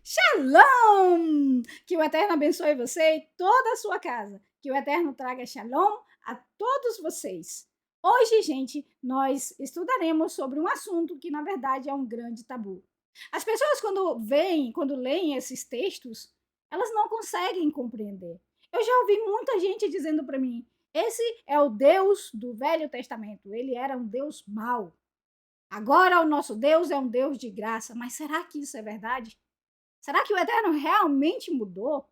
Shalom! Que o Eterno abençoe você e toda a sua casa. Que o Eterno traga shalom a todos vocês. Hoje, gente, nós estudaremos sobre um assunto que, na verdade, é um grande tabu. As pessoas, quando leem esses textos, elas não conseguem compreender. Eu já ouvi muita gente dizendo para mim, esse é o Deus do Velho Testamento. Ele era um Deus mau. Agora o nosso Deus é um Deus de graça. Mas será que isso é verdade? Será que o Eterno realmente mudou?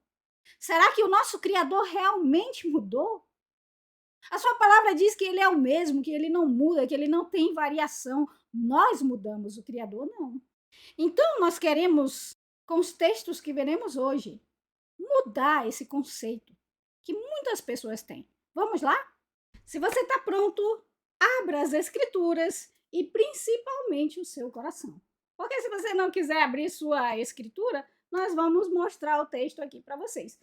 Será que o nosso Criador realmente mudou? A sua palavra diz que ele é o mesmo, que ele não muda, que ele não tem variação. Nós mudamos, o Criador não. Então, nós queremos, com os textos que veremos hoje, mudar esse conceito que muitas pessoas têm. Vamos lá? Se você está pronto, abra as Escrituras e principalmente o seu coração. Porque se você não quiser abrir sua escritura, nós vamos mostrar o texto aqui para vocês.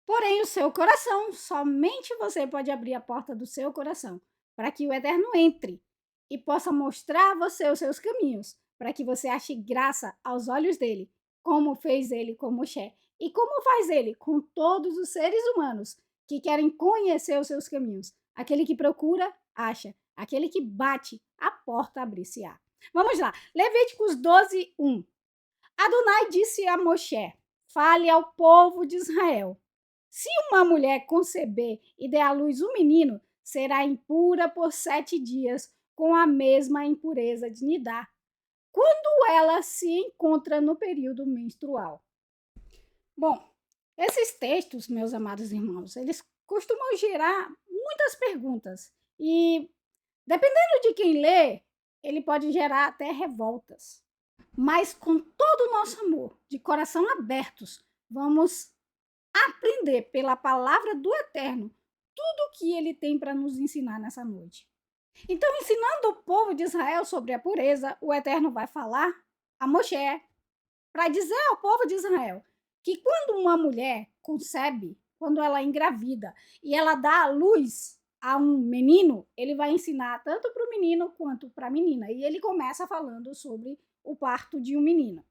Porém, o seu coração, somente você pode abrir a porta do seu coração, para que o Eterno entre e possa mostrar a você os seus caminhos, para que você ache graça aos olhos dele, como fez ele com Moshe, e como faz ele com todos os seres humanos que querem conhecer os seus caminhos. Aquele que procura, acha. Aquele que bate, a porta abrir-se-á. Vamos lá, Levíticos 12, 1. Adonai disse a Moshe, fale ao povo de Israel. Se uma mulher conceber e der à luz um menino, será impura por 7 dias, com a mesma impureza de Nidá, quando ela se encontra no período menstrual. Bom, esses textos, meus amados irmãos, eles costumam gerar muitas perguntas e, dependendo de quem lê, ele pode gerar até revoltas. Mas com todo o nosso amor, de coração abertos, vamos aprender pela palavra do Eterno tudo o que ele tem para nos ensinar nessa noite. Então, ensinando o povo de Israel sobre a pureza, o Eterno vai falar a Moshe para dizer ao povo de Israel que quando uma mulher concebe, quando ela engravida e ela dá à luz a um menino, ele vai ensinar tanto para o menino quanto para a menina. E ele começa falando sobre o parto de um menino.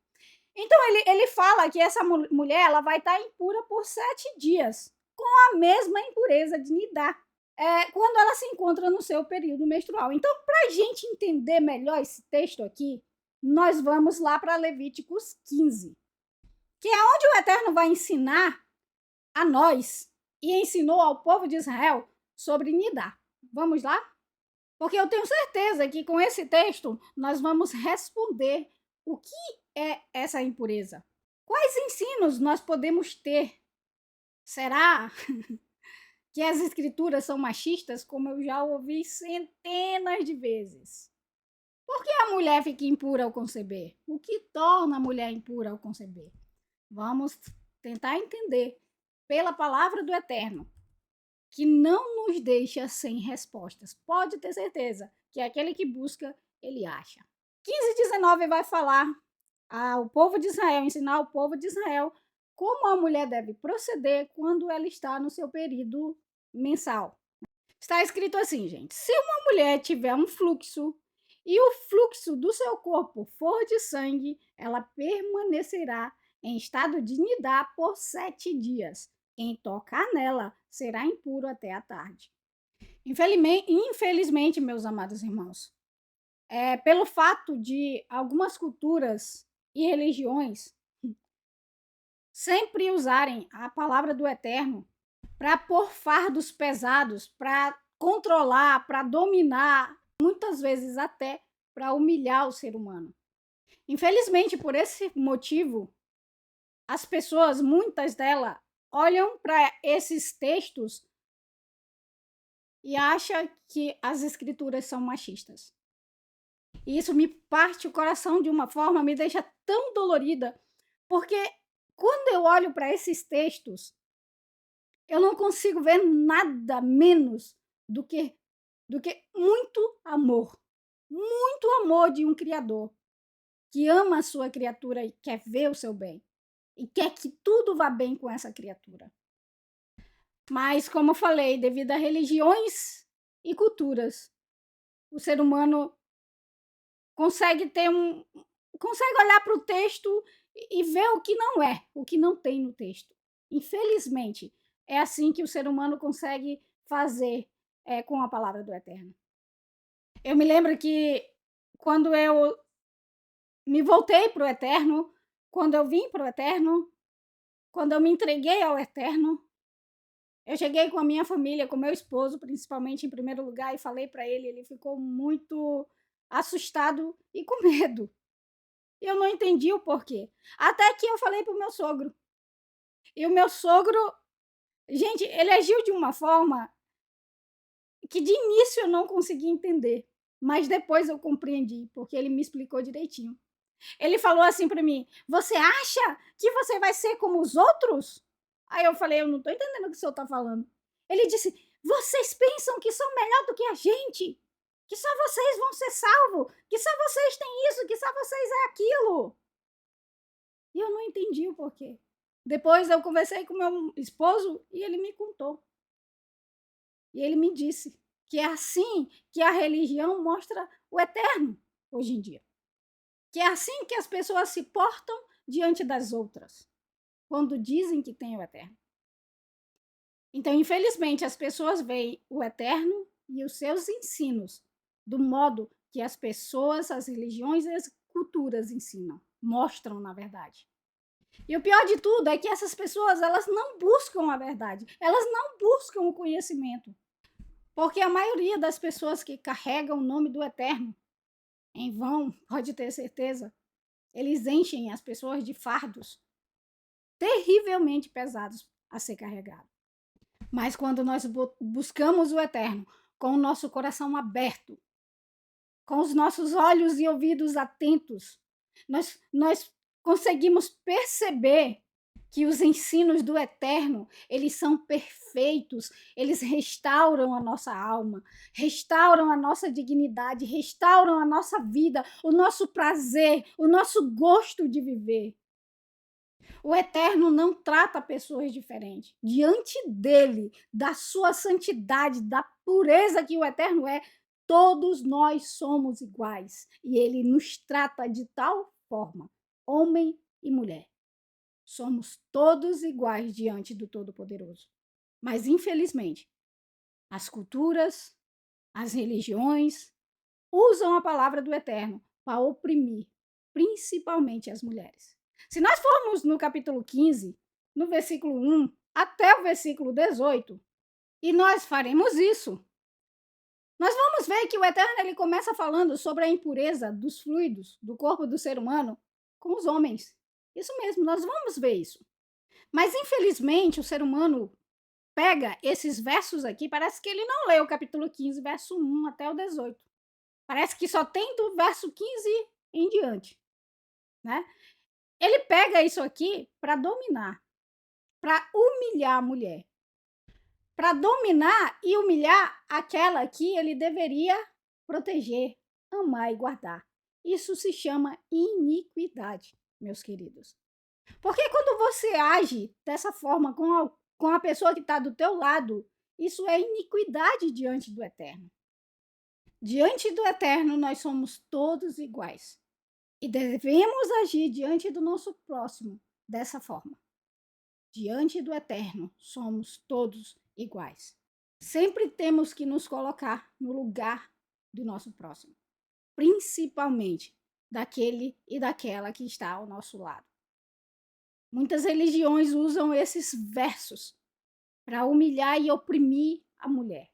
Então, ele fala que essa mulher ela vai estar impura por 7 dias, com a mesma impureza de Nidá, quando ela se encontra no seu período menstrual. Então, para a gente entender melhor esse texto aqui, nós vamos lá para Levíticos 15, que é onde o Eterno vai ensinar a nós e ensinou ao povo de Israel sobre Nidá. Vamos lá? Porque eu tenho certeza que com esse texto nós vamos responder o que é essa impureza. Quais ensinos nós podemos ter? Será que as escrituras são machistas, como eu já ouvi centenas de vezes? Por que a mulher fica impura ao conceber? O que torna a mulher impura ao conceber? Vamos tentar entender pela palavra do Eterno, que não nos deixa sem respostas. Pode ter certeza que aquele que busca, ele acha. 15:19 vai falar ao povo de Israel, ensinar ao povo de Israel como a mulher deve proceder quando ela está no seu período mensal. Está escrito assim, gente: se uma mulher tiver um fluxo e o fluxo do seu corpo for de sangue, ela permanecerá em estado de nidá por 7 dias. Quem tocar nela será impuro até a tarde. Infelizmente, meus amados irmãos, pelo fato de algumas culturas e religiões sempre usarem a palavra do Eterno para pôr fardos pesados, para controlar, para dominar, muitas vezes até para humilhar o ser humano. Infelizmente, por esse motivo, as pessoas, muitas delas, olham para esses textos e acham que as escrituras são machistas. E isso me parte o coração de uma forma, me deixa tão dolorida, porque quando eu olho para esses textos, eu não consigo ver nada menos do que muito amor de um Criador que ama a sua criatura e quer ver o seu bem e quer que tudo vá bem com essa criatura. Mas, como eu falei, devido a religiões e culturas, o ser humano consegue olhar para o texto e ver o que não é, o que não tem no texto. Infelizmente, é assim que o ser humano consegue fazer com a palavra do Eterno. Eu me lembro que quando eu me voltei para o Eterno, quando eu vim para o Eterno, quando eu me entreguei ao Eterno, eu cheguei com a minha família, com meu esposo, principalmente em primeiro lugar, e falei para ele, ele ficou muito assustado e com medo. Eu não entendi o porquê. Até que eu falei para o meu sogro. E o meu sogro, gente, ele agiu de uma forma que de início eu não consegui entender, mas depois eu compreendi, porque ele me explicou direitinho. Ele falou assim para mim: "Você acha que você vai ser como os outros?" Aí eu falei: "Eu não tô entendendo o que o senhor tá falando." Ele disse: "Vocês pensam que são melhor do que a gente, que só vocês vão ser salvos, que só vocês têm isso, que só vocês é aquilo." E eu não entendi o porquê. Depois eu conversei com meu esposo e ele me contou. E ele me disse que é assim que a religião mostra o eterno hoje em dia. Que é assim que as pessoas se portam diante das outras, quando dizem que tem o eterno. Então, infelizmente, as pessoas veem o eterno e os seus ensinos do modo que as pessoas, as religiões e as culturas ensinam, mostram na verdade. E o pior de tudo é que essas pessoas, elas não buscam a verdade, elas não buscam o conhecimento. Porque a maioria das pessoas que carregam o nome do Eterno, em vão, pode ter certeza, eles enchem as pessoas de fardos terrivelmente pesados a ser carregados. Mas quando nós buscamos o Eterno com o nosso coração aberto, com os nossos olhos e ouvidos atentos, nós conseguimos perceber que os ensinos do Eterno, eles são perfeitos, eles restauram a nossa alma, restauram a nossa dignidade, restauram a nossa vida, o nosso prazer, o nosso gosto de viver. O Eterno não trata pessoas diferentes. Diante dele, da sua santidade, da pureza que o Eterno é, todos nós somos iguais. E ele nos trata de tal forma, homem e mulher. Somos todos iguais diante do Todo-Poderoso. Mas, infelizmente, as culturas, as religiões usam a palavra do Eterno para oprimir, principalmente as mulheres. Se nós formos no capítulo 15, no versículo 1 até o versículo 18, e nós faremos isso, nós vamos ver que o Eterno ele começa falando sobre a impureza dos fluidos do corpo do ser humano com os homens. Isso mesmo, nós vamos ver isso. Mas, infelizmente, o ser humano pega esses versos aqui, parece que ele não leu o capítulo 15, verso 1 até o 18. Parece que só tem do verso 15 em diante, né? Ele pega isso aqui para dominar, para humilhar a mulher, para dominar e humilhar aquela que ele deveria proteger, amar e guardar. Isso se chama iniquidade, meus queridos. Porque quando você age dessa forma com a pessoa que está do teu lado, isso é iniquidade diante do Eterno. Diante do Eterno, nós somos todos iguais. E devemos agir diante do nosso próximo dessa forma. Diante do Eterno, somos todos iguais. Sempre temos que nos colocar no lugar do nosso próximo, principalmente daquele e daquela que está ao nosso lado. Muitas religiões usam esses versos para humilhar e oprimir a mulher.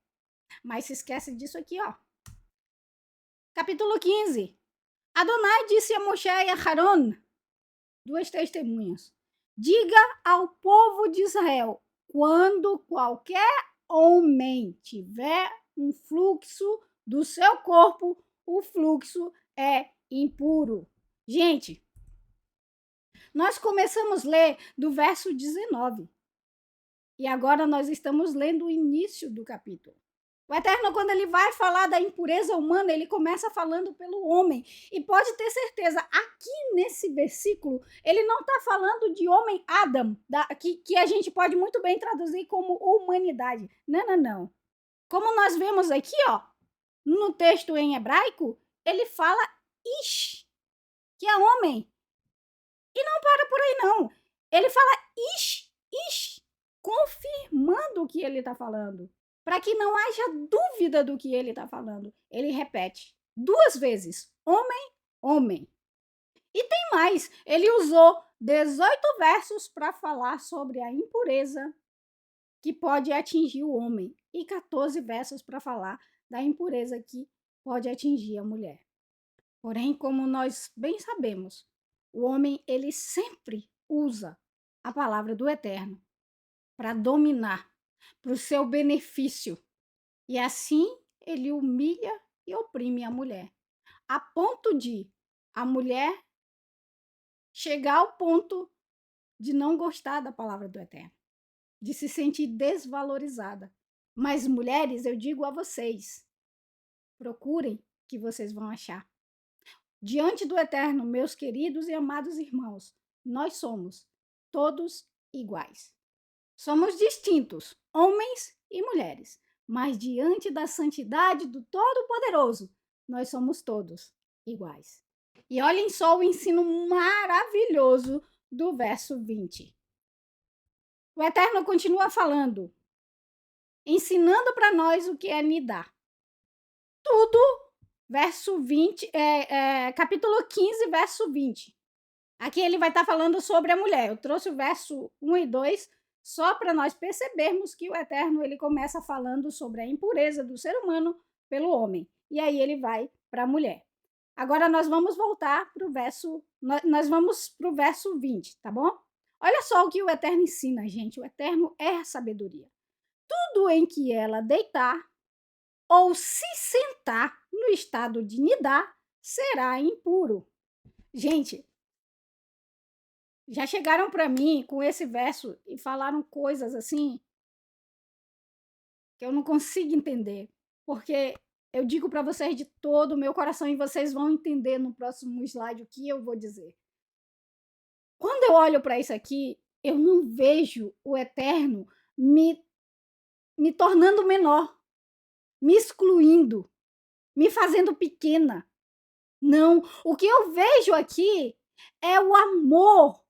Mas se esquece disso aqui, ó. Capítulo 15. Adonai disse a Moshe e a Haron, duas testemunhas: diga ao povo de Israel, quando qualquer homem tiver um fluxo do seu corpo, o fluxo é impuro. Gente, nós começamos a ler do verso 19. E agora nós estamos lendo o início do capítulo. O Eterno, quando ele vai falar da impureza humana, ele começa falando pelo homem. E pode ter certeza, aqui nesse versículo, ele não está falando de homem Adam, que a gente pode muito bem traduzir como humanidade. Não, não, não. Como nós vemos aqui, ó, no texto em hebraico, ele fala Ish, que é homem. E não para por aí, não. Ele fala confirmando o que ele está falando, para que não haja dúvida do que ele está falando. Ele repete 2 vezes: homem, homem. E tem mais, ele usou 18 versos para falar sobre a impureza que pode atingir o homem e 14 versos para falar da impureza que pode atingir a mulher. Porém, como nós bem sabemos, o homem ele sempre usa a palavra do Eterno para dominar, para o seu benefício. E assim ele humilha e oprime a mulher, a ponto de a mulher chegar ao ponto de não gostar da palavra do Eterno, de se sentir desvalorizada. Mas mulheres, eu digo a vocês, procurem que vocês vão achar. Diante do Eterno, meus queridos e amados irmãos, nós somos todos iguais. Somos distintos, homens e mulheres, mas diante da santidade do Todo-Poderoso, nós somos todos iguais. E olhem só o ensino maravilhoso do verso 20. O Eterno continua falando, ensinando para nós o que é nidar. Tudo, verso 20, capítulo 15, verso 20. Aqui ele vai estar falando sobre a mulher. Eu trouxe o verso 1 e 2 só para nós percebermos que o Eterno ele começa falando sobre a impureza do ser humano pelo homem. E aí ele vai para a mulher. Agora nós vamos voltar para o verso, nós vamos para o verso 20, tá bom? Olha só o que o Eterno ensina, gente. O Eterno é a sabedoria. Tudo em que ela deitar ou se sentar no estado de nidar será impuro. Gente, já chegaram para mim com esse verso e falaram coisas assim que eu não consigo entender, porque eu digo para vocês de todo o meu coração e vocês vão entender no próximo slide o que eu vou dizer. Quando eu olho para isso aqui, eu não vejo o Eterno me tornando menor, me excluindo, me fazendo pequena. Não, o que eu vejo aqui é o amor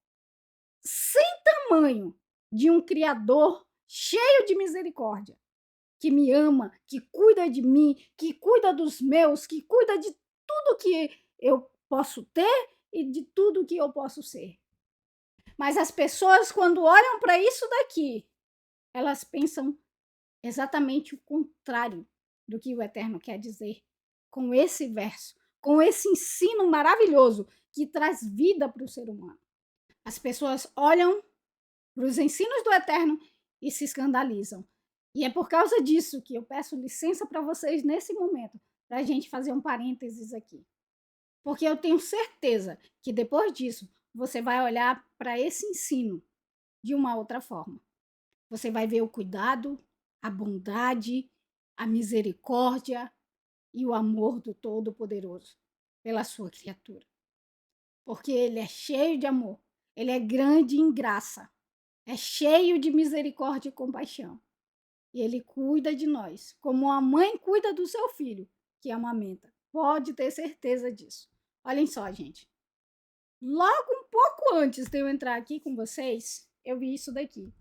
sem tamanho de um Criador cheio de misericórdia, que me ama, que cuida de mim, que cuida dos meus, que cuida de tudo que eu posso ter e de tudo que eu posso ser. Mas as pessoas, quando olham para isso daqui, elas pensam exatamente o contrário do que o Eterno quer dizer com esse verso, com esse ensino maravilhoso que traz vida para o ser humano. As pessoas olham para os ensinos do Eterno e se escandalizam. E é por causa disso que eu peço licença para vocês nesse momento, para a gente fazer um parênteses aqui. Porque eu tenho certeza que depois disso você vai olhar para esse ensino de uma outra forma. Você vai ver o cuidado, a bondade, a misericórdia e o amor do Todo-Poderoso pela sua criatura. Porque ele é cheio de amor, ele é grande em graça, é cheio de misericórdia e compaixão. E ele cuida de nós, como a mãe cuida do seu filho, que amamenta. Pode ter certeza disso. Olhem só, gente. Logo um pouco antes de eu entrar aqui com vocês, eu vi isso daqui.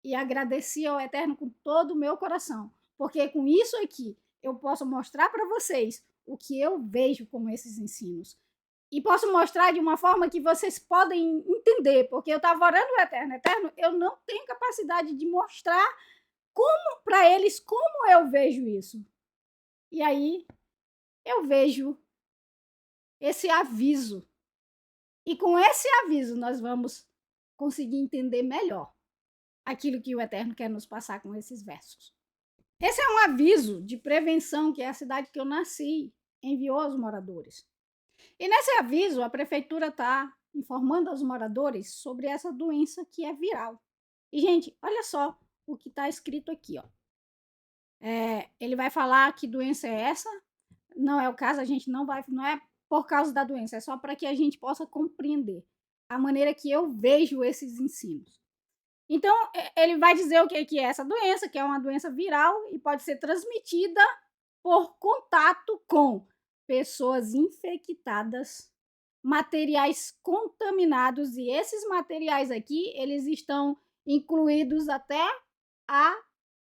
E agradeci ao Eterno com todo o meu coração. Porque com isso aqui, eu posso mostrar para vocês o que eu vejo com esses ensinos. E posso mostrar de uma forma que vocês podem entender. Porque eu estava orando o Eterno. Eterno, eu não tenho capacidade de mostrar como para eles como eu vejo isso. E aí eu vejo esse aviso. E com esse aviso nós vamos conseguir entender melhor aquilo que o Eterno quer nos passar com esses versos. Esse é um aviso de prevenção que a cidade que eu nasci enviou aos moradores. E nesse aviso, a prefeitura está informando aos moradores sobre essa doença que é viral. E, gente, olha só o que está escrito aqui, ó. Ele vai falar que doença é essa. Não é o caso, a gente não é por causa da doença, é só para que a gente possa compreender a maneira que eu vejo esses ensinos. Então, ele vai dizer o que é essa doença, que é uma doença viral e pode ser transmitida por contato com pessoas infectadas materiais contaminados, e esses materiais aqui, eles estão incluídos até a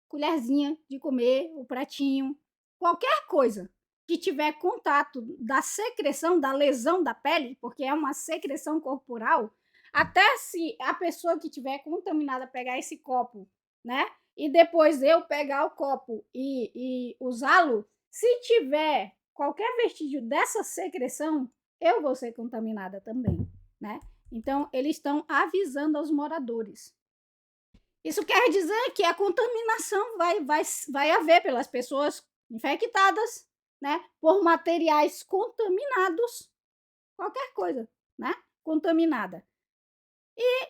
colherzinha de comer, o pratinho, qualquer coisa que tiver contato da secreção, da lesão da pele, porque é uma secreção corporal, até se a pessoa que tiver contaminada pegar esse copo, né? E depois eu pegar o copo e usá-lo, se tiver qualquer vestígio dessa secreção, eu vou ser contaminada também, né? Então, eles estão avisando aos moradores. Isso quer dizer que a contaminação vai haver pelas pessoas infectadas, né? Por materiais contaminados, qualquer coisa, né? Contaminada. E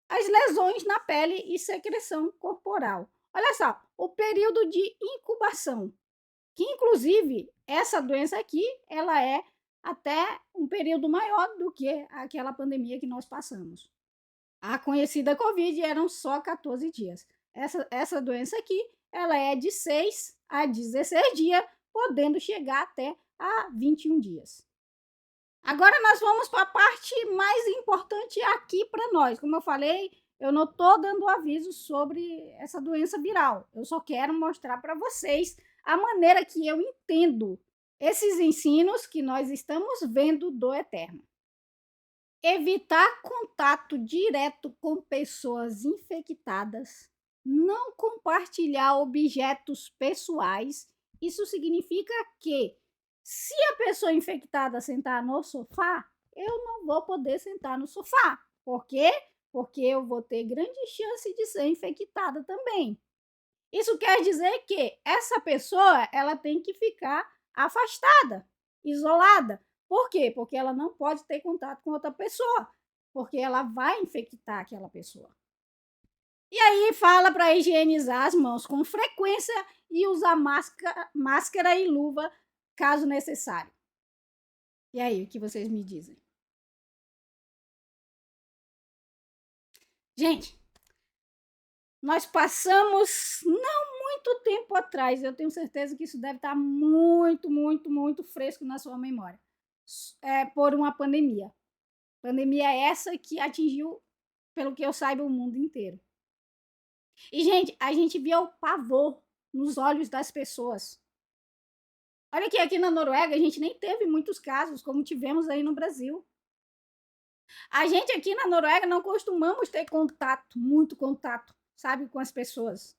as lesões na pele e secreção corporal. Olha só, o período de incubação, que inclusive essa doença aqui, ela é até um período maior do que aquela pandemia que nós passamos. A conhecida Covid eram só 14 dias. Essa doença aqui, ela é de 6 a 16 dias, podendo chegar até a 21 dias. Agora nós vamos para a parte mais importante aqui para nós. Como eu falei, eu não estou dando aviso sobre essa doença viral. Eu só quero mostrar para vocês a maneira que eu entendo esses ensinos que nós estamos vendo do Eterno. Evitar contato direto com pessoas infectadas, não compartilhar objetos pessoais. Isso significa que, se a pessoa infectada sentar no sofá, eu não vou poder sentar no sofá. Por quê? Porque eu vou ter grande chance de ser infectada também. Isso quer dizer que essa pessoa, ela tem que ficar afastada, isolada. Por quê? Porque ela não pode ter contato com outra pessoa, porque ela vai infectar aquela pessoa. E aí fala para higienizar as mãos com frequência e usar máscara e luva, caso necessário. E aí, o que vocês me dizem? Gente, nós passamos não muito tempo atrás, eu tenho certeza que isso deve estar muito fresco na sua memória, por uma pandemia. Pandemia essa que atingiu, pelo que eu saiba, o mundo inteiro. E, gente, a gente via o pavor nos olhos das pessoas. Olha que aqui na Noruega a gente nem teve muitos casos, como tivemos aí no Brasil. A gente aqui na Noruega não costumamos ter contato, muito contato, sabe, com as pessoas.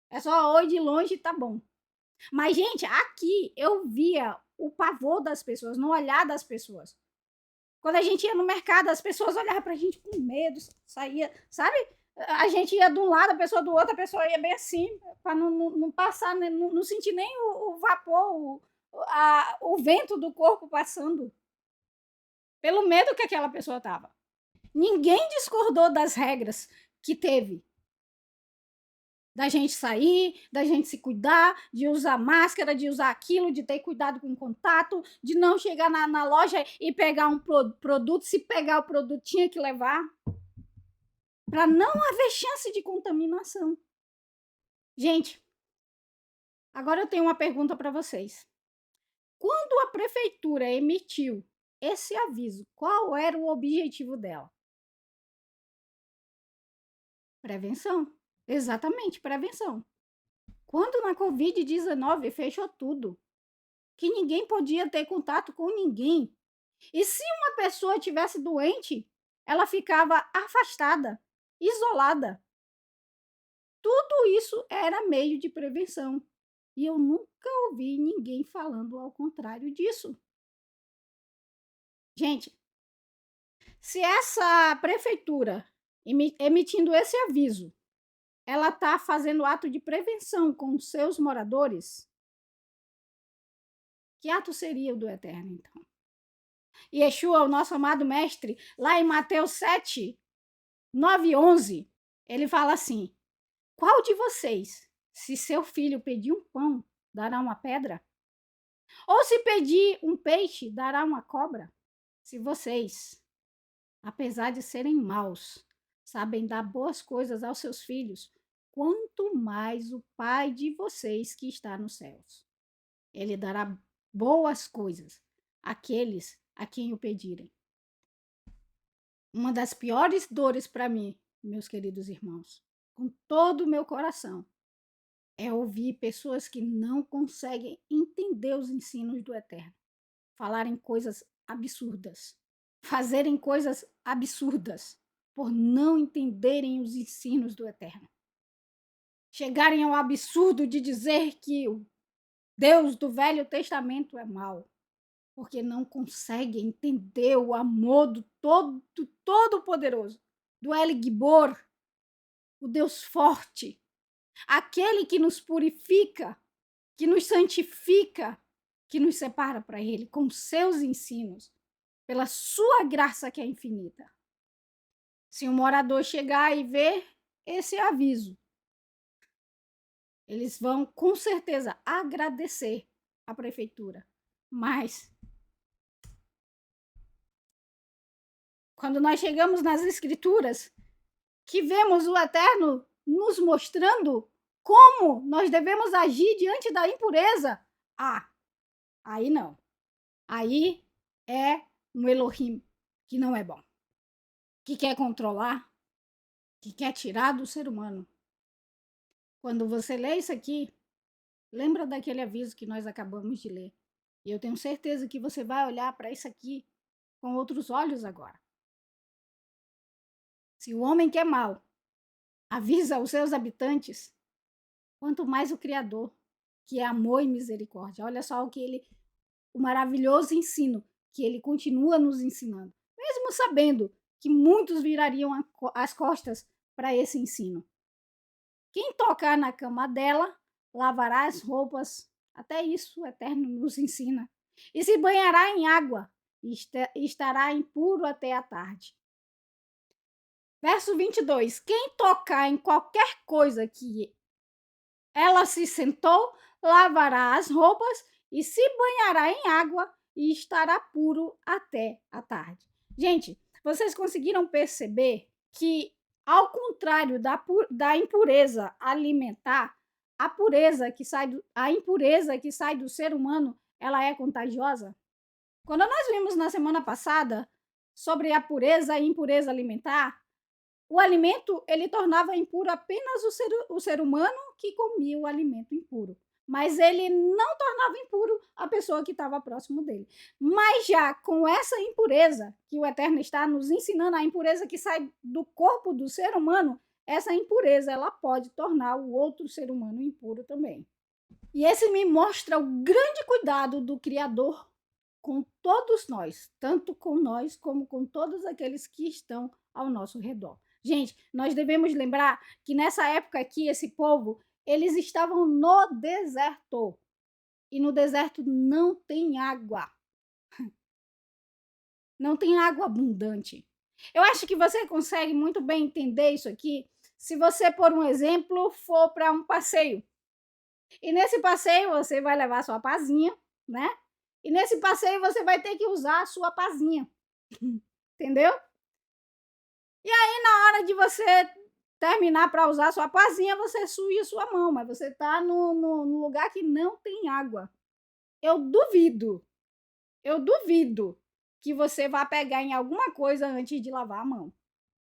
É só oi de longe, tá bom. Mas, gente, aqui eu via o pavor das pessoas, no olhar das pessoas. Quando a gente ia no mercado, as pessoas olhavam pra gente com medo, saía, sabe? A gente ia de um lado, a pessoa do outro, a pessoa ia bem assim, para não passar, não sentir nem o vapor, o vento do corpo passando. Pelo medo que aquela pessoa tava. Ninguém discordou das regras que teve. Da gente sair, da gente se cuidar, de usar máscara, de usar aquilo, de ter cuidado com o contato, de não chegar na loja e pegar um produto. Se pegar o produto, tinha que levar. Para não haver chance de contaminação. Gente, agora eu tenho uma pergunta para vocês. Quando a prefeitura emitiu esse aviso, qual era o objetivo dela? Prevenção. Exatamente, prevenção. Quando na Covid-19 fechou tudo, que ninguém podia ter contato com ninguém. E se uma pessoa tivesse doente, ela ficava afastada, isolada. Tudo isso era meio de prevenção. E eu nunca ouvi ninguém falando ao contrário disso. Gente, se essa prefeitura emitindo esse aviso, ela está fazendo ato de prevenção com os seus moradores, que ato seria o do Eterno, então? E Yeshua, o nosso amado mestre, lá em Mateus 7, 9 e 11, ele fala assim: qual de vocês, se seu filho pedir um pão, dará uma pedra? Ou se pedir um peixe, dará uma cobra? Se vocês, apesar de serem maus, sabem dar boas coisas aos seus filhos, quanto mais o Pai de vocês que está nos céus. Ele dará boas coisas àqueles a quem o pedirem. Uma das piores dores para mim, meus queridos irmãos, com todo o meu coração, é ouvir pessoas que não conseguem entender os ensinos do Eterno, falarem coisas absurdas, fazerem coisas absurdas, por não entenderem os ensinos do Eterno. Chegarem ao absurdo de dizer que o Deus do Velho Testamento é mau, porque não consegue entender o amor do Todo-Poderoso, do El Gibor, o Deus forte, aquele que nos purifica, que nos santifica, que nos separa para Ele com seus ensinos, pela sua graça que é infinita. Se um morador chegar e ver esse aviso, eles vão com certeza agradecer à prefeitura, mas quando nós chegamos nas Escrituras, que vemos o Eterno nos mostrando como nós devemos agir diante da impureza, aí não. Aí é um Elohim que não é bom, que quer controlar, que quer tirar do ser humano. Quando você lê isso aqui, lembra daquele aviso que nós acabamos de ler. E eu tenho certeza que você vai olhar para isso aqui com outros olhos agora. Se o homem que é mau avisa os seus habitantes, quanto mais o Criador, que é amor e misericórdia. Olha só o maravilhoso ensino que ele continua nos ensinando, mesmo sabendo que muitos virariam as costas para esse ensino. Quem tocar na cama dela, lavará as roupas, até isso o Eterno nos ensina, e se banhará em água, e estará impuro até a tarde. Verso 22, quem tocar em qualquer coisa que ela se sentou, lavará as roupas e se banhará em água e estará puro até a tarde. Gente, vocês conseguiram perceber que, ao contrário da impureza alimentar, a impureza que sai do ser humano, ela é contagiosa? Quando nós vimos na semana passada sobre a pureza e impureza alimentar, o alimento, ele tornava impuro apenas o ser humano que comia o alimento impuro. Mas ele não tornava impuro a pessoa que estava próximo dele. Mas já com essa impureza, que o Eterno está nos ensinando, a impureza que sai do corpo do ser humano, essa impureza, ela pode tornar o outro ser humano impuro também. E esse me mostra o grande cuidado do Criador com todos nós, tanto com nós como com todos aqueles que estão ao nosso redor. Gente, nós devemos lembrar que nessa época aqui, esse povo, eles estavam no deserto. E no deserto não tem água. Não tem água abundante. Eu acho que você consegue muito bem entender isso aqui se você, por um exemplo, for para um passeio. E nesse passeio você vai levar sua pazinha, né? E nesse passeio você vai ter que usar a sua pazinha. Entendeu? E aí, na hora de você terminar para usar a sua pazinha, você suja a sua mão, mas você está no lugar que não tem água. Eu duvido que você vá pegar em alguma coisa antes de lavar a mão.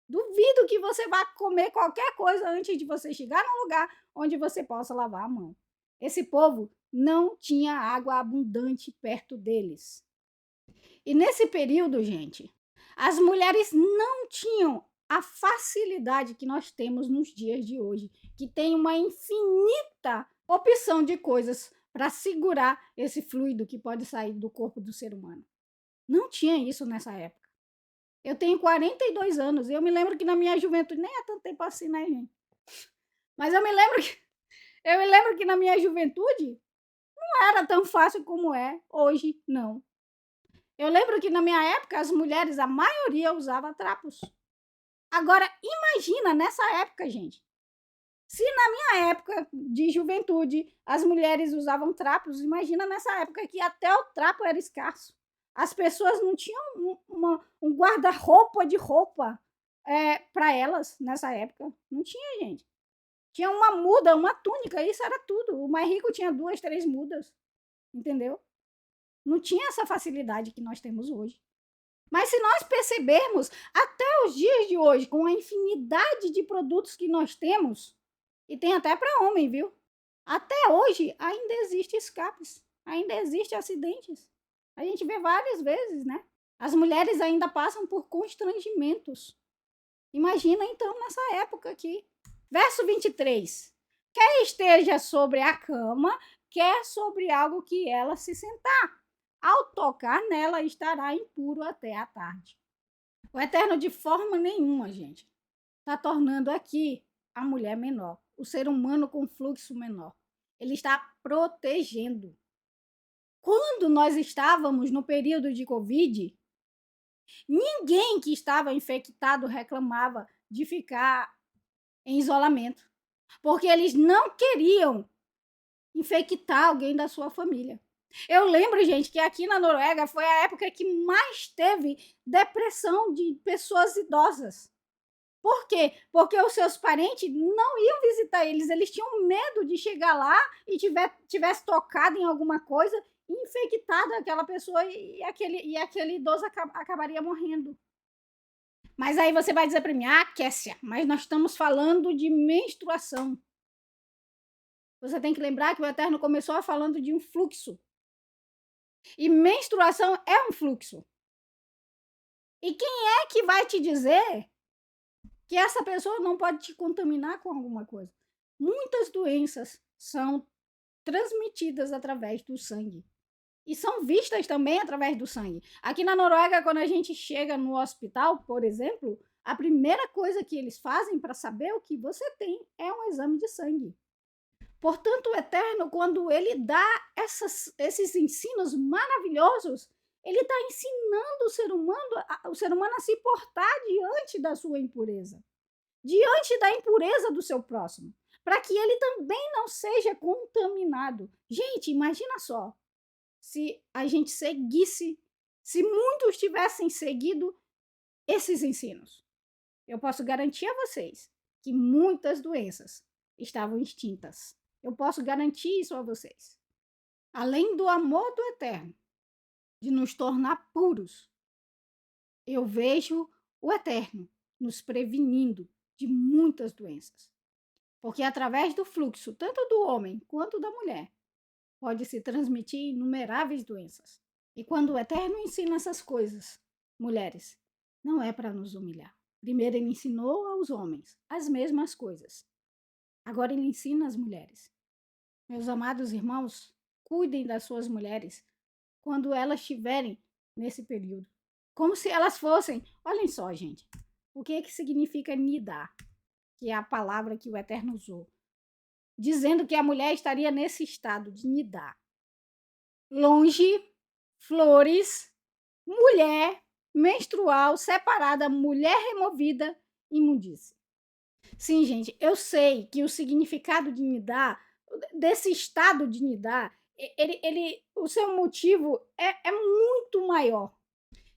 Duvido que você vá comer qualquer coisa antes de você chegar num lugar onde você possa lavar a mão. Esse povo não tinha água abundante perto deles. E nesse período, gente, as mulheres não tinham a facilidade que nós temos nos dias de hoje, que tem uma infinita opção de coisas para segurar esse fluido que pode sair do corpo do ser humano. Não tinha isso nessa época. Eu tenho 42 anos e eu me lembro que na minha juventude, nem há tanto tempo assim, né, gente? Mas eu me lembro que na minha juventude não era tão fácil como é hoje, não. Eu lembro que na minha época as mulheres, a maioria usava trapos. Agora, imagina nessa época, gente. Se na minha época de juventude as mulheres usavam trapos, imagina nessa época que até o trapo era escasso. As pessoas não tinham um guarda-roupa de roupa para elas nessa época. Não tinha, gente. Tinha uma muda, uma túnica, isso era tudo. O mais rico tinha 2, 3 mudas, entendeu? Não tinha essa facilidade que nós temos hoje. Mas se nós percebermos, até os dias de hoje, com a infinidade de produtos que nós temos, e tem até para homem, viu? Até hoje ainda existe escapes, ainda existe acidentes. A gente vê várias vezes, né? As mulheres ainda passam por constrangimentos. Imagina então nessa época aqui. Verso 23. Quer esteja sobre a cama, quer sobre algo que ela se sentar. Ao tocar nela, estará impuro até a tarde. O Eterno, de forma nenhuma, gente, está tornando aqui a mulher menor, o ser humano com fluxo menor. Ele está protegendo. Quando nós estávamos no período de Covid, ninguém que estava infectado reclamava de ficar em isolamento, porque eles não queriam infectar alguém da sua família. Eu lembro, gente, que aqui na Noruega foi a época que mais teve depressão de pessoas idosas. Por quê? Porque os seus parentes não iam visitar eles, eles tinham medo de chegar lá e tivesse tocado em alguma coisa, infectado aquela pessoa e aquele idoso acabaria morrendo. Mas aí você vai dizer para mim, Kessia, mas nós estamos falando de menstruação. Você tem que lembrar que o Eterno começou falando de um fluxo. E menstruação é um fluxo. E quem é que vai te dizer que essa pessoa não pode te contaminar com alguma coisa? Muitas doenças são transmitidas através do sangue. E são vistas também através do sangue. Aqui na Noruega, quando a gente chega no hospital, por exemplo, a primeira coisa que eles fazem para saber o que você tem é um exame de sangue. Portanto, o Eterno, quando ele dá esses ensinos maravilhosos, ele está ensinando o ser humano a se portar diante da sua impureza, diante da impureza do seu próximo, para que ele também não seja contaminado. Gente, imagina só, se a gente seguisse, se muitos tivessem seguido esses ensinos. Eu posso garantir a vocês que muitas doenças estavam extintas. Eu posso garantir isso a vocês. Além do amor do Eterno, de nos tornar puros, eu vejo o Eterno nos prevenindo de muitas doenças. Porque através do fluxo, tanto do homem quanto da mulher, pode se transmitir inumeráveis doenças. E quando o Eterno ensina essas coisas, mulheres, não é para nos humilhar. Primeiro ele ensinou aos homens as mesmas coisas. Agora ele ensina às mulheres. Meus amados irmãos, cuidem das suas mulheres quando elas estiverem nesse período. Como se elas fossem, olhem só, gente, o que significa nidar, que é a palavra que o Eterno usou, dizendo que a mulher estaria nesse estado de nidar. Longe, flores, mulher, menstrual, separada, mulher removida, imundície. Sim, gente, eu sei que o significado de nidar, desse estado de nidar, o seu motivo é muito maior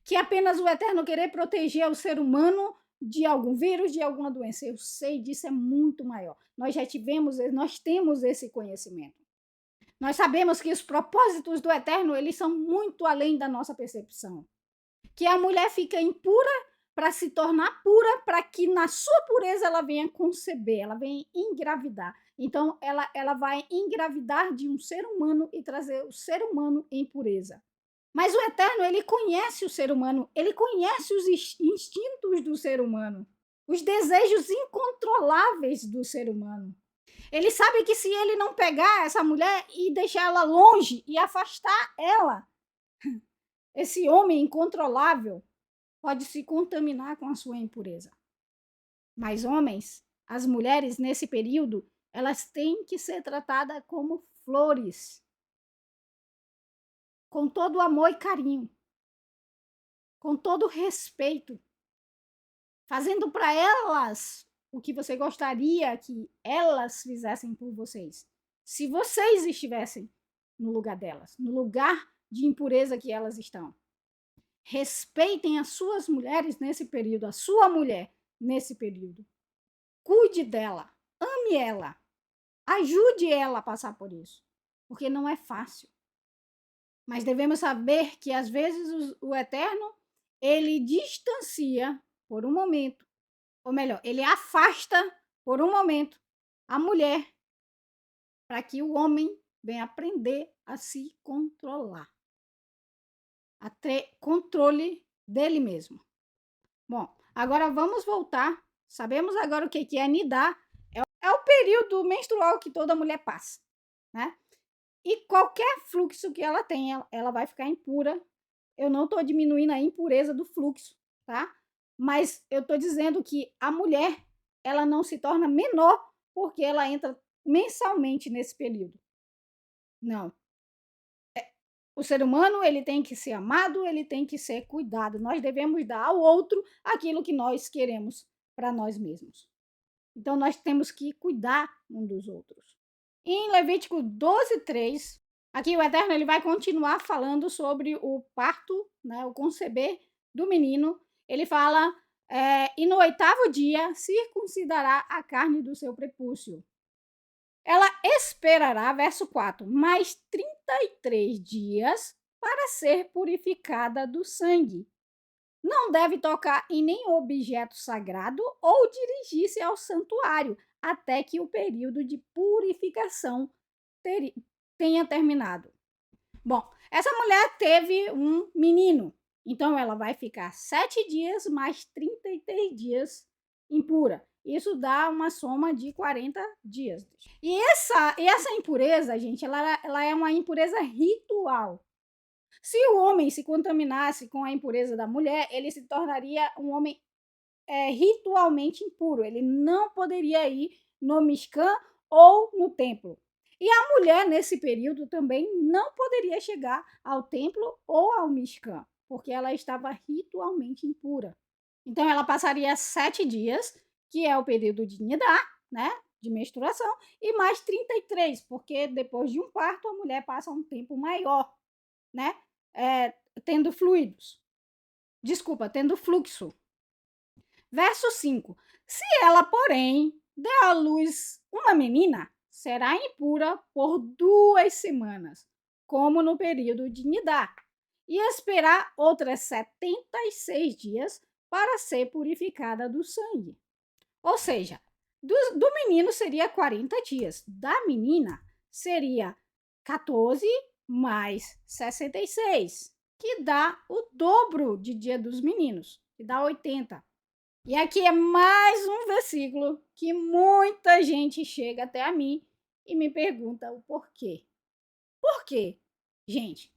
que apenas o Eterno querer proteger o ser humano de algum vírus, de alguma doença. Eu sei disso, é muito maior. Nós temos esse conhecimento. Nós sabemos que os propósitos do Eterno, eles são muito além da nossa percepção. Que a mulher fica impura para se tornar pura, para que na sua pureza ela venha conceber, ela venha engravidar. Então, ela vai engravidar de um ser humano e trazer o ser humano em pureza. Mas o Eterno, ele conhece o ser humano, ele conhece os instintos do ser humano, os desejos incontroláveis do ser humano. Ele sabe que se ele não pegar essa mulher e deixar ela longe e afastar ela, esse homem incontrolável pode se contaminar com a sua impureza. Mas homens, as mulheres nesse período, elas têm que ser tratadas como flores, com todo amor e carinho, com todo respeito, fazendo para elas o que você gostaria que elas fizessem por vocês, se vocês estivessem no lugar delas, no lugar de impureza que elas estão. Respeitem as suas mulheres nesse período, a sua mulher nesse período. Cuide dela, ame ela, ajude ela a passar por isso, porque não é fácil. Mas devemos saber que às vezes o Eterno, ele distancia por um momento, ou melhor, ele afasta por um momento a mulher para que o homem venha aprender a se controlar, a ter controle dele mesmo. Bom, agora vamos voltar. Sabemos agora o que é nidar. É o período menstrual que toda mulher passa, né? E qualquer fluxo que ela tenha, ela vai ficar impura. Eu não estou diminuindo a impureza do fluxo, tá? Mas eu estou dizendo que a mulher, ela não se torna menor porque ela entra mensalmente nesse período. Não. O ser humano, ele tem que ser amado, ele tem que ser cuidado. Nós devemos dar ao outro aquilo que nós queremos para nós mesmos. Então, nós temos que cuidar um dos outros. Em Levítico 12:3, aqui o Eterno ele vai continuar falando sobre o parto, né, o conceber do menino. Ele fala, e no 8º dia circuncidará a carne do seu prepúcio. Ela esperará, verso 4, mais 33 dias para ser purificada do sangue. Não deve tocar em nenhum objeto sagrado ou dirigir-se ao santuário até que o período de purificação tenha terminado. Bom, essa mulher teve um menino, então ela vai ficar 7 dias mais 33 dias impura. Isso dá uma soma de 40 dias. E essa impureza, gente, ela é uma impureza ritual. Se o homem se contaminasse com a impureza da mulher, ele se tornaria um homem ritualmente impuro. Ele não poderia ir no Mishkan ou no templo. E a mulher, nesse período, também não poderia chegar ao templo ou ao Mishkan, porque ela estava ritualmente impura. Então, ela passaria 7 dias, que é o período de Nidá, né? De menstruação, e mais 33, porque depois de um parto, a mulher passa um tempo maior, né? Tendo fluidos. Desculpa, tendo fluxo. Verso 5. Se ela, porém, der à luz uma menina, será impura por 2 semanas, como no período de Nidá, e esperar outras 76 dias para ser purificada do sangue. Ou seja, do menino seria 40 dias, da menina seria 14 mais 66, que dá o dobro de dia dos meninos, que dá 80. E aqui é mais um versículo que muita gente chega até a mim e me pergunta o porquê. Por quê, gente?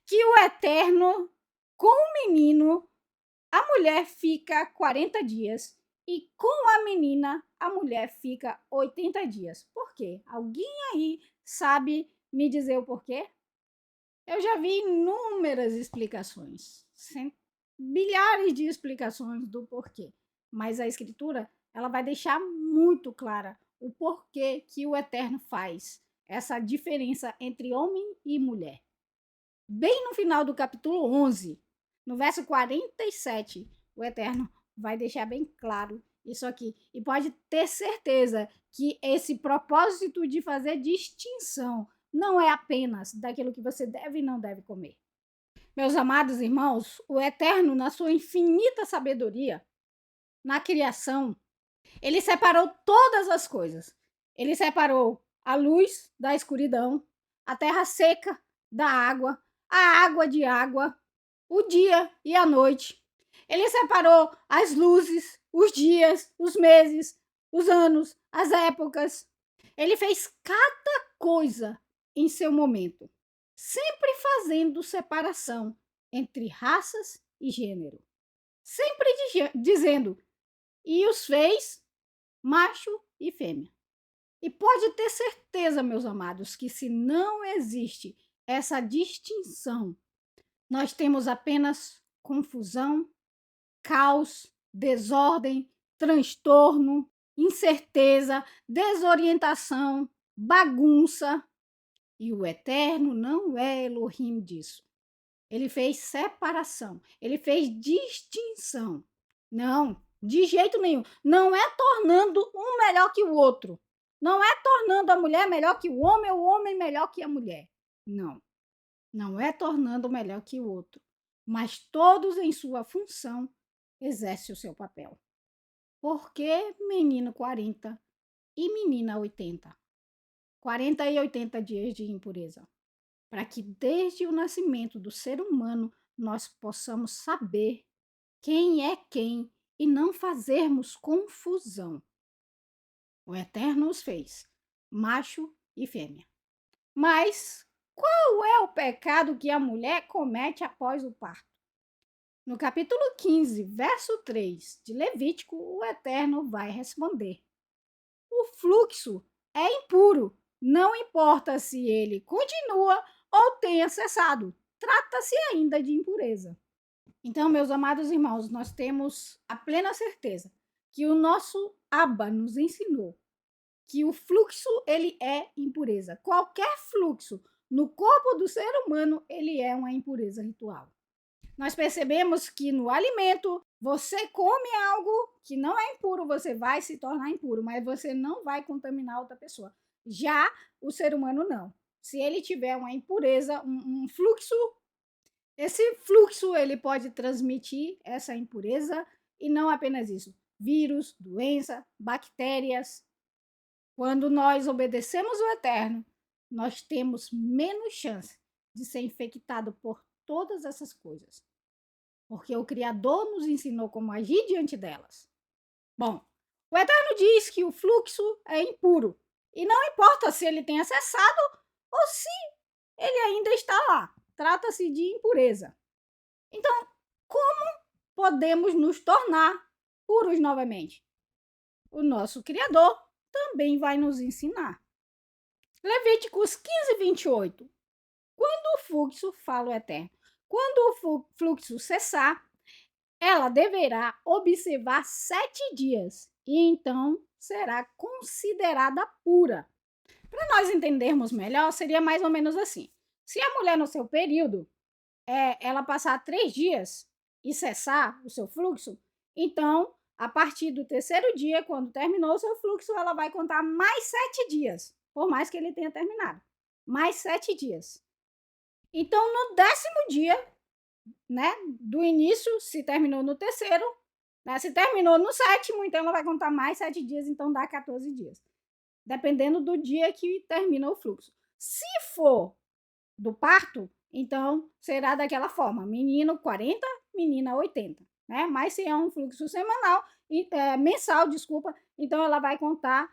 Que o Eterno, com o menino, a mulher fica 40 dias e com a menina, a mulher fica 80 dias. Por quê? Alguém aí sabe me dizer o porquê? Eu já vi inúmeras explicações, bilhares de explicações do porquê. Mas a escritura, ela vai deixar muito clara o porquê que o Eterno faz essa diferença entre homem e mulher. Bem no final do capítulo 11, no verso 47, o Eterno vai deixar bem claro isso aqui. E pode ter certeza que esse propósito de fazer distinção não é apenas daquilo que você deve e não deve comer. Meus amados irmãos, o Eterno, na sua infinita sabedoria, na criação, ele separou todas as coisas. Ele separou a luz da escuridão, a terra seca da água, a água de água, o dia e a noite. Ele separou as luzes, os dias, os meses, os anos, as épocas. Ele fez cada coisa em seu momento, sempre fazendo separação entre raças e gênero. Sempre dizendo, e os fez macho e fêmea. E pode ter certeza, meus amados, que se não existe essa distinção, nós temos apenas confusão, caos, desordem, transtorno, incerteza, desorientação, bagunça. E o Eterno não é Elohim disso. Ele fez separação, ele fez distinção. Não, de jeito nenhum. Não é tornando um melhor que o outro. Não é tornando a mulher melhor que o homem melhor que a mulher. Não. Não é tornando melhor que o outro. mas todos em sua função exercem o seu papel. Por que menino 40 e menina 80? 40 e 80 dias de impureza. Para que desde o nascimento do ser humano nós possamos saber quem é quem e não fazermos confusão. O Eterno os fez, macho e fêmea. Mas qual é o pecado que a mulher comete após o parto? No capítulo 15, verso 3 de Levítico, o Eterno vai responder: o fluxo é impuro, não importa se ele continua ou tenha cessado, trata-se ainda de impureza. Então, meus amados irmãos, nós temos a plena certeza que o nosso Abba nos ensinou que o fluxo ele é impureza. Qualquer fluxo no corpo do ser humano, ele é uma impureza ritual. Nós percebemos que no alimento, você come algo que não é impuro, você vai se tornar impuro, mas você não vai contaminar outra pessoa. Já o ser humano não. Se ele tiver uma impureza, um fluxo, esse fluxo ele pode transmitir essa impureza e não apenas isso, vírus, doença, bactérias. Quando nós obedecemos o Eterno, nós temos menos chance de ser infectado por todas essas coisas, porque o Criador nos ensinou como agir diante delas. Bom, o Eterno diz que o fluxo é impuro, e não importa se ele tenha cessado ou se ele ainda está lá. Trata-se de impureza. Então, como podemos nos tornar puros novamente? O nosso Criador também vai nos ensinar. Levíticos 15, 28. Quando o fluxo, fala o Eterno, quando o fluxo cessar, ela deverá observar 7 dias e então será considerada pura. Para nós entendermos melhor, seria mais ou menos assim. Se a mulher no seu período, ela passar 3 dias e cessar o seu fluxo, então, a partir do terceiro dia, quando terminou o seu fluxo, ela vai contar mais 7 dias, por mais que ele tenha terminado. Mais 7 dias. Então, no 10º dia, né, do início, se terminou no terceiro, né, se terminou no 7º, então ela vai contar mais 7 dias, então dá 14 dias. Dependendo do dia que termina o fluxo. Se for do parto, então será daquela forma: menino 40, menina 80, né? Mas se é um fluxo semanal, mensal, desculpa, então ela vai contar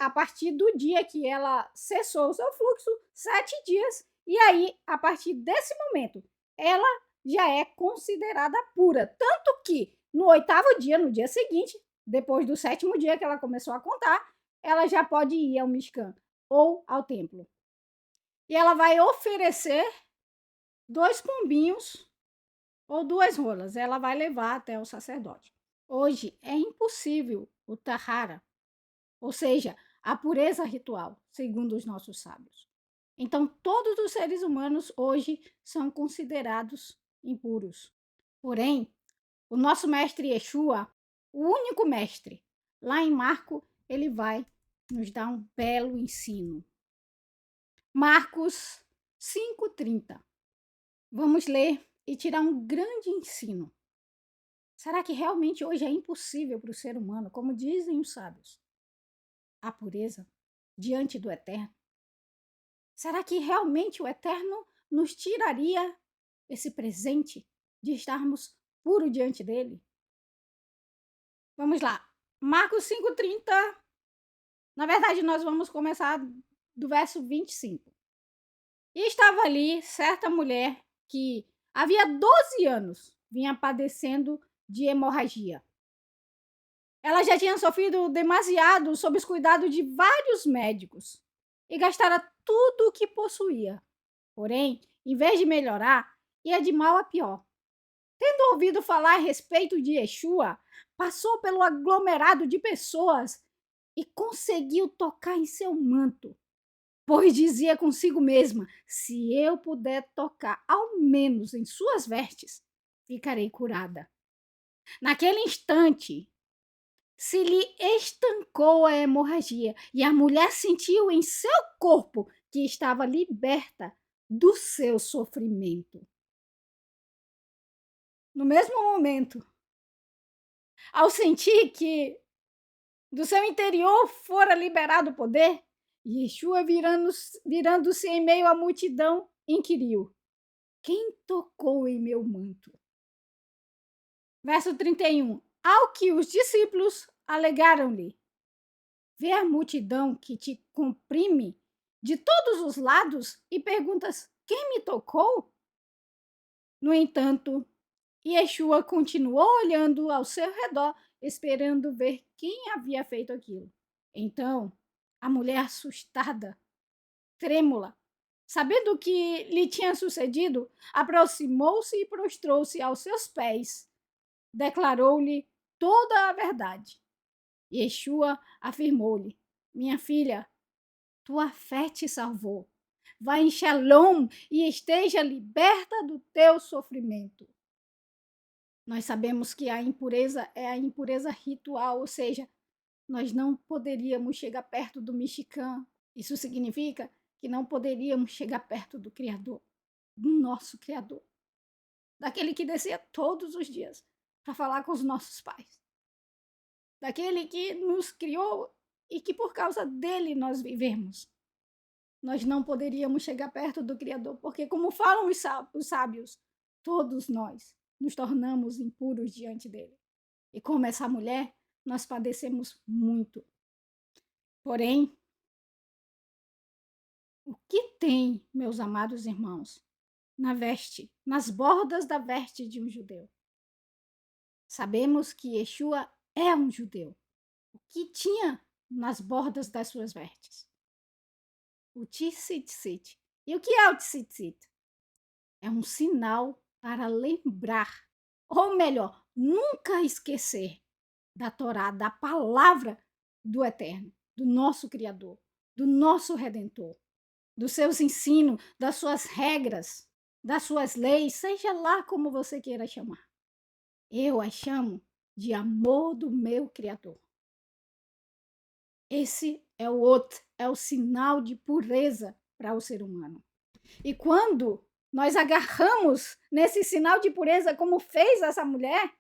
a partir do dia que ela cessou o seu fluxo, 7 dias, e aí, a partir desse momento, ela já é considerada pura. Tanto que no 8º dia, no dia seguinte, depois do 7º dia que ela começou a contar, ela já pode ir ao Mishkan ou ao templo. E ela vai oferecer 2 pombinhos ou 2 rolas. Ela vai levar até o sacerdote. Hoje é impossível o tahara, ou seja, a pureza ritual, segundo os nossos sábios. Então, todos os seres humanos hoje são considerados impuros. Porém, o nosso mestre Yeshua, o único mestre, lá em Marco, ele vai nos dar um belo ensino. Marcos 5,30. Vamos ler e tirar um grande ensino. Será que realmente hoje é impossível para o ser humano, como dizem os sábios, a pureza diante do Eterno? Será que realmente o Eterno nos tiraria esse presente de estarmos puros diante dele? Vamos lá. Marcos 5,30. Na verdade, nós vamos começar do verso 25. E estava ali certa mulher que havia 12 anos vinha padecendo de hemorragia. Ela já tinha sofrido demasiado sob os cuidados de vários médicos e gastara tudo o que possuía. Porém, em vez de melhorar, ia de mal a pior. Tendo ouvido falar a respeito de Yeshua, passou pelo aglomerado de pessoas e conseguiu tocar em seu manto, pois dizia consigo mesma: se eu puder tocar ao menos em suas vestes, ficarei curada. Naquele instante, se lhe estancou a hemorragia e a mulher sentiu em seu corpo que estava liberta do seu sofrimento. no mesmo momento, ao sentir que do seu interior fora liberado o poder, Yeshua, virando-se em meio à multidão, inquiriu: quem tocou em meu manto? Verso 31. Ao que os discípulos alegaram-lhe: vê a multidão que te comprime de todos os lados e perguntas: quem me tocou? No entanto, Yeshua continuou olhando ao seu redor, esperando ver quem havia feito aquilo. Então, a mulher assustada, trêmula, sabendo o que lhe tinha sucedido, aproximou-se e prostrou-se aos seus pés. Declarou-lhe toda a verdade. Yeshua afirmou-lhe: minha filha, tua fé te salvou. Vá em Shalom e esteja liberta do teu sofrimento. Nós sabemos que a impureza é a impureza ritual, ou seja, nós não poderíamos chegar perto do mexicano. Isso significa que não poderíamos chegar perto do Criador, do nosso Criador, daquele que descia todos os dias para falar com os nossos pais, daquele que nos criou e que por causa dele nós vivemos. Nós não poderíamos chegar perto do Criador, porque, como falam os sábios, todos nós nos tornamos impuros diante dele. E como essa mulher, nós padecemos muito. Porém, o que tem, meus amados irmãos, na veste, nas bordas da veste de um judeu? Sabemos que Yeshua é um judeu. O que tinha nas bordas das suas vestes? O tzitzit. E o que é o tzitzit? É um sinal para lembrar, ou melhor, nunca esquecer da Torá, da palavra do Eterno, do nosso Criador, do nosso Redentor, dos seus ensinos, das suas regras, das suas leis, seja lá como você queira chamar. Eu as chamo de amor do meu Criador. Esse é o outro, é o sinal de pureza para o ser humano. E quando nós agarramos nesse sinal de pureza, como fez essa mulher,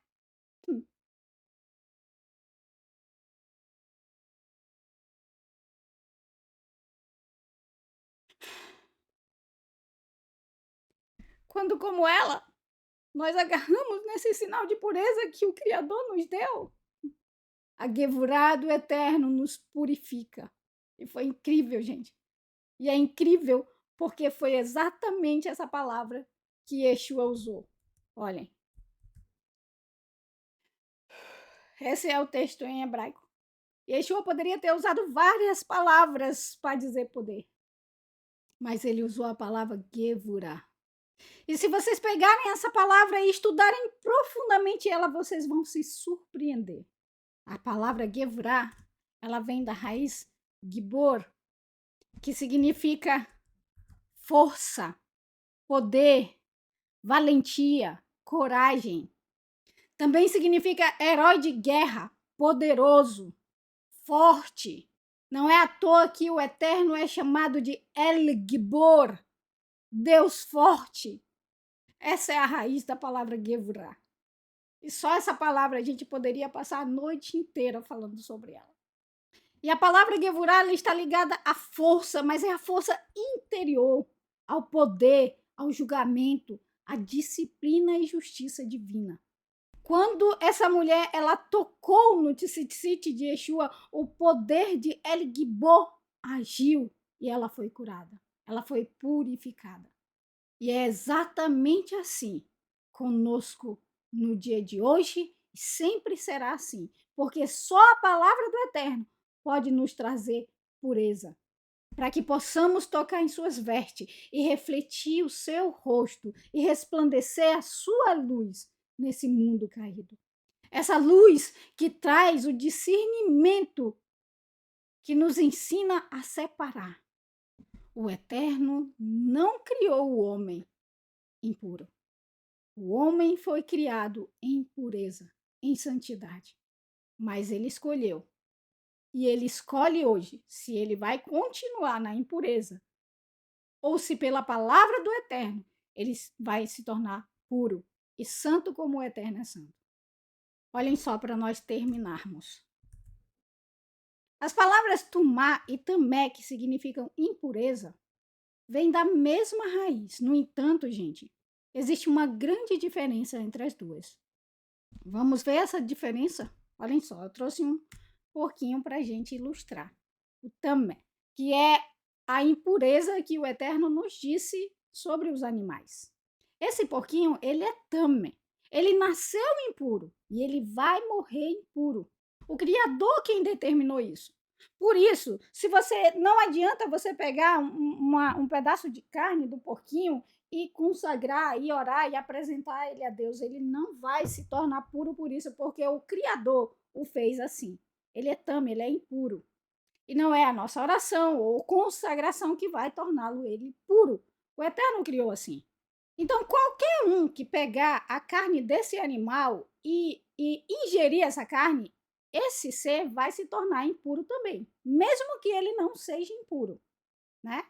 quando, como ela, nós agarramos nesse sinal de pureza que o Criador nos deu, a Gevurá do Eterno nos purifica. E foi incrível, gente. E é incrível porque foi exatamente essa palavra que Yeshua usou. Olhem. Esse é o texto em hebraico. Yeshua poderia ter usado várias palavras para dizer poder, mas ele usou a palavra Gevurá. E se vocês pegarem essa palavra e estudarem profundamente ela, vocês vão se surpreender. A palavra Gevurá, ela vem da raiz Gibor, que significa força, poder, valentia, coragem. Também significa herói de guerra, poderoso, forte. Não é à toa que o Eterno é chamado de El Gibor, Deus forte. Essa é a raiz da palavra Gevurá. E só essa palavra a gente poderia passar a noite inteira falando sobre ela. E a palavra Gevurá ela está ligada à força, mas é a força interior, ao poder, ao julgamento, à disciplina e justiça divina. Quando essa mulher ela tocou no tzitzit de Yeshua, o poder de El Gibor agiu e ela foi curada. Ela foi purificada. E é exatamente assim conosco no dia de hoje e sempre será assim, porque só a palavra do Eterno pode nos trazer pureza, para que possamos tocar em suas vestes e refletir o seu rosto e resplandecer a sua luz nesse mundo caído. Essa luz que traz o discernimento que nos ensina a separar. O Eterno não criou o homem impuro. O homem foi criado em pureza, em santidade. Mas ele escolheu. E ele escolhe hoje se ele vai continuar na impureza ou se pela palavra do Eterno ele vai se tornar puro. e santo como o Eterno é santo. Olhem só para nós terminarmos. As palavras tumá e tamé, que significam impureza, vêm da mesma raiz. No entanto, gente, existe uma grande diferença entre as duas. Vamos ver essa diferença? Olhem só, eu trouxe um porquinho para a gente ilustrar. O tamé, que é a impureza que o Eterno nos disse sobre os animais. Esse porquinho, ele é tamé. Ele nasceu impuro e ele vai morrer impuro. O Criador quem determinou isso. Por isso, se você não adianta você pegar um pedaço de carne do porquinho e consagrar, e orar, e apresentar ele a Deus, ele não vai se tornar puro por isso, porque o Criador o fez assim. Ele é tame, ele é impuro. E não é a nossa oração ou consagração que vai torná-lo ele puro. O Eterno criou assim. Então, qualquer um que pegar a carne desse animal e ingerir essa carne, esse ser vai se tornar impuro também, mesmo que ele não seja impuro, né?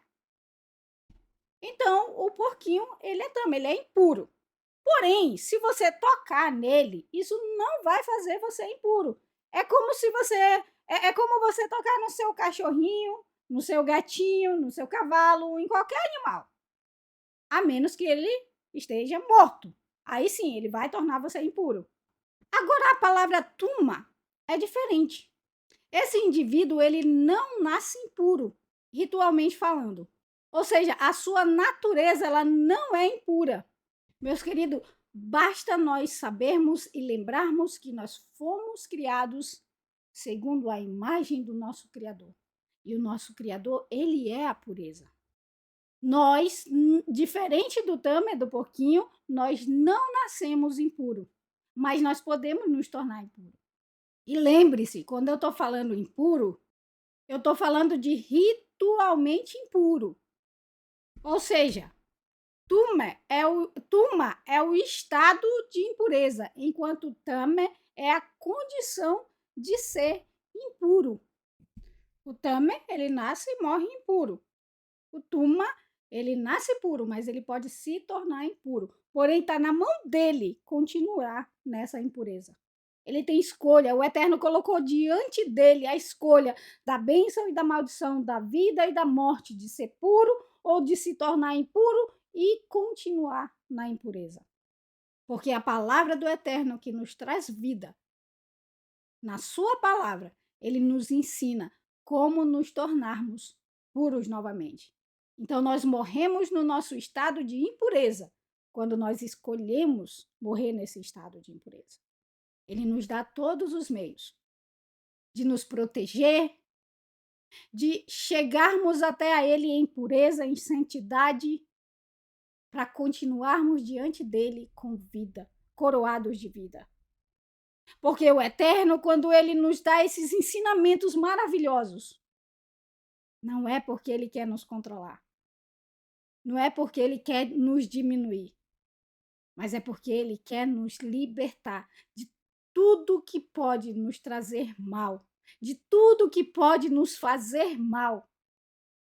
Então, o porquinho, ele é também, ele é impuro. Porém, se você tocar nele, isso não vai fazer você impuro. É como se você é como você tocar no seu cachorrinho, no seu gatinho, no seu cavalo, em qualquer animal. A menos que ele esteja morto. Aí sim, ele vai tornar você impuro. Agora a palavra tuma é diferente. Esse indivíduo, ele não nasce impuro, ritualmente falando. Ou seja, a sua natureza, ela não é impura. Meus queridos, basta nós sabermos e lembrarmos que nós fomos criados segundo a imagem do nosso Criador. E o nosso Criador, ele é a pureza. Nós, diferente do tamer, do porquinho, nós não nascemos impuro, mas nós podemos nos tornar impuro. E lembre-se, quando eu estou falando impuro, eu estou falando de ritualmente impuro. Ou seja, tuma é o estado de impureza, enquanto tame é a condição de ser impuro. O tame, ele nasce e morre impuro. O tuma, ele nasce puro, mas ele pode se tornar impuro. Porém, está na mão dele continuar nessa impureza. Ele tem escolha. O Eterno colocou diante dele a escolha da bênção e da maldição, da vida e da morte, de ser puro ou de se tornar impuro e continuar na impureza. Porque a palavra do Eterno que nos traz vida, na sua palavra, ele nos ensina como nos tornarmos puros novamente. Então, nós morremos no nosso estado de impureza, quando nós escolhemos morrer nesse estado de impureza. Ele nos dá todos os meios de nos proteger, de chegarmos até a Ele em pureza, em santidade, para continuarmos diante dele com vida, coroados de vida. Porque o Eterno, quando ele nos dá esses ensinamentos maravilhosos, não é porque ele quer nos controlar, não é porque ele quer nos diminuir, mas é porque ele quer nos libertar de tudo que pode nos trazer mal, de tudo que pode nos fazer mal,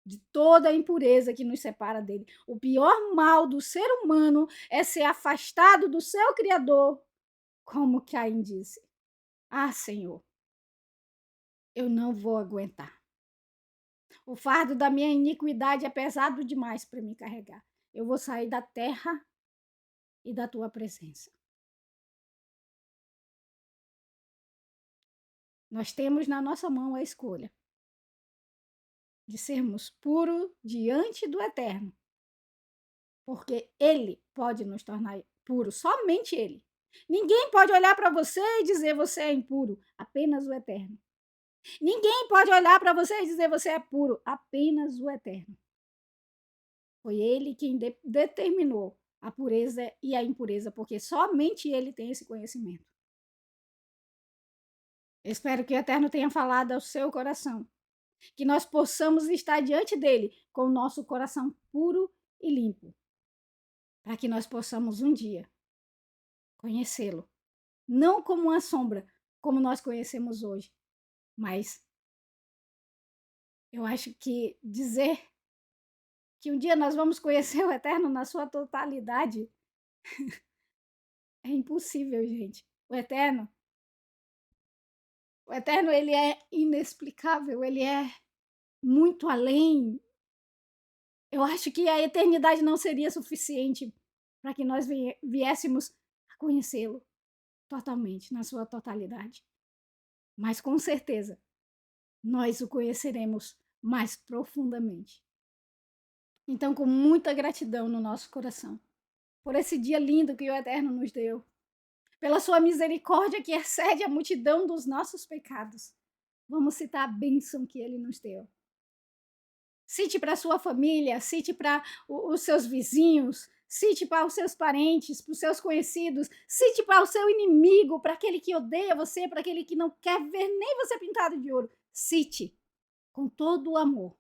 de toda a impureza que nos separa dele. O pior mal do ser humano é ser afastado do seu Criador, como Caim disse. Ah, Senhor, eu não vou aguentar. O fardo da minha iniquidade é pesado demais para me carregar. Eu vou sair da terra e da tua presença. Nós temos na nossa mão a escolha de sermos puros diante do Eterno, porque Ele pode nos tornar puros, somente Ele. Ninguém pode olhar para você e dizer você é impuro, apenas o Eterno. Ninguém pode olhar para você e dizer você é puro, apenas o Eterno. Foi Ele quem determinou a pureza e a impureza, porque somente Ele tem esse conhecimento. Eu espero que o Eterno tenha falado ao seu coração, que nós possamos estar diante dele com o nosso coração puro e limpo, para que nós possamos um dia conhecê-lo, não como uma sombra, como nós conhecemos hoje, mas eu acho que dizer que um dia nós vamos conhecer o Eterno na sua totalidade É impossível, gente. O eterno, ele é inexplicável, ele é muito além. Eu acho que a eternidade não seria suficiente para que nós viéssemos a conhecê-lo totalmente, na sua totalidade. Mas com certeza, nós o conheceremos mais profundamente. Então, com muita gratidão no nosso coração, por esse dia lindo que o Eterno nos deu, pela sua misericórdia que excede a multidão dos nossos pecados, vamos citar a bênção que ele nos deu. Cite para sua família, cite para os seus vizinhos, cite para os seus parentes, para os seus conhecidos, cite para o seu inimigo, para aquele que odeia você, para aquele que não quer ver nem você pintado de ouro. Cite com todo o amor,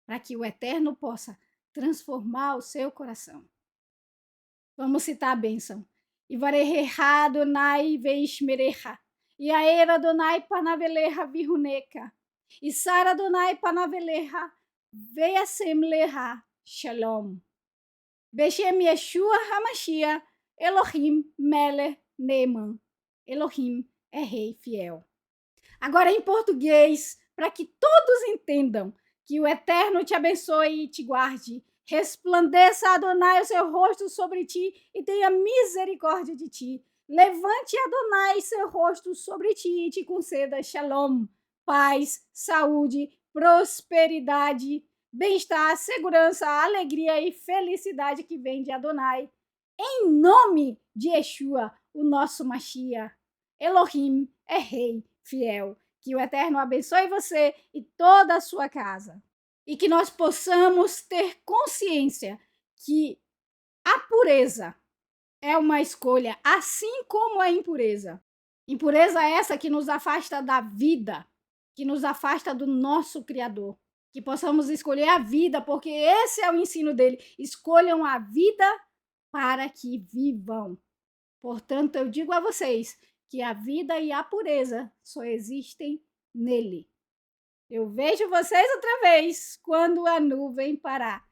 para que o Eterno possa transformar o seu coração. Vamos citar a bênção. Ivareha Adonai veishmerecha, Yaera Adonai panaveleha vihuneca, Isara Adonai panaveleha veasem leha shalom. Beshem Yeshua HaMashiach, Elohim Melech Neeman. Elohim é rei fiel. Agora em português, para que todos entendam, que o Eterno te abençoe e te guarde. Resplandeça, Adonai, o seu rosto sobre ti e tenha misericórdia de ti. Levante, Adonai, seu rosto sobre ti e te conceda shalom, paz, saúde, prosperidade, bem-estar, segurança, alegria e felicidade que vem de Adonai. Em nome de Yeshua, o nosso Mashiach. Elohim é rei fiel. Que o Eterno abençoe você e toda a sua casa. E que nós possamos ter consciência que a pureza é uma escolha, assim como a impureza. Impureza é essa que nos afasta da vida, que nos afasta do nosso Criador. Que possamos escolher a vida, porque esse é o ensino dele. Escolham a vida para que vivam. Portanto, eu digo a vocês que a vida e a pureza só existem nele. Eu vejo vocês outra vez quando a nuvem parar.